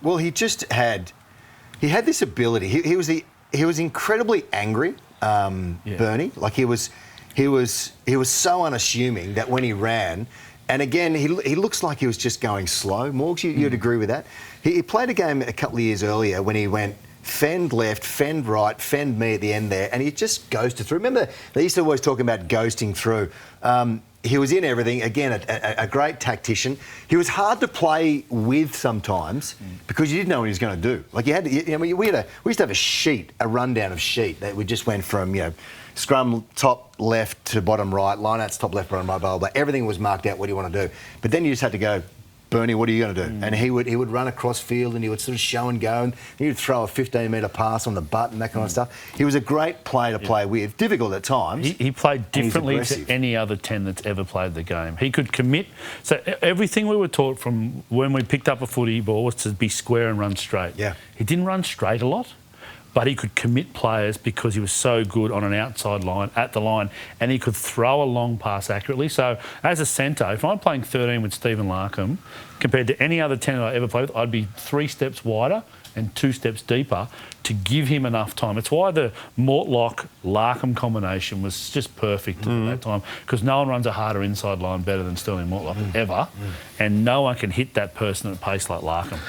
Well, he had this ability. He was incredibly angry, Bernie. Like he was so unassuming that when he ran, and again he looks like he was just going slow. Morgs, you'd agree with that? He played a game a couple of years earlier when he went fend left, fend right, fend me at the end there, and he just ghosted through. Remember, they used to always talk about ghosting through. He was in everything. Again, a great tactician. He was hard to play with sometimes because you didn't know what he was going to do. Like we used to have a rundown of sheet that we just went from scrum top left to bottom right, line outs top left, bottom right, blah, blah, blah. Everything was marked out. What do you want to do? But then you just had to go, Bernie, what are you going to do? And he would run across field and he would sort of show and go, and he would throw a 15-metre pass on the butt and that kind of stuff. He was a great player to play with, difficult at times. He played differently to any other 10 that's ever played the game. He could commit. So everything we were taught from when we picked up a footy ball was to be square and run straight. Yeah. He didn't run straight a lot, but he could commit players because he was so good on an outside line, at the line, and he could throw a long pass accurately. So as a centre, if I'm playing 13 with Stephen Larkham, compared to any other 10 I ever played with, I'd be 3 steps wider and 2 steps deeper to give him enough time. It's why the Mortlock-Larkham combination was just perfect at that time, because no one runs a harder inside line better than Sterling Mortlock, ever, and no one can hit that person at pace like Larkham.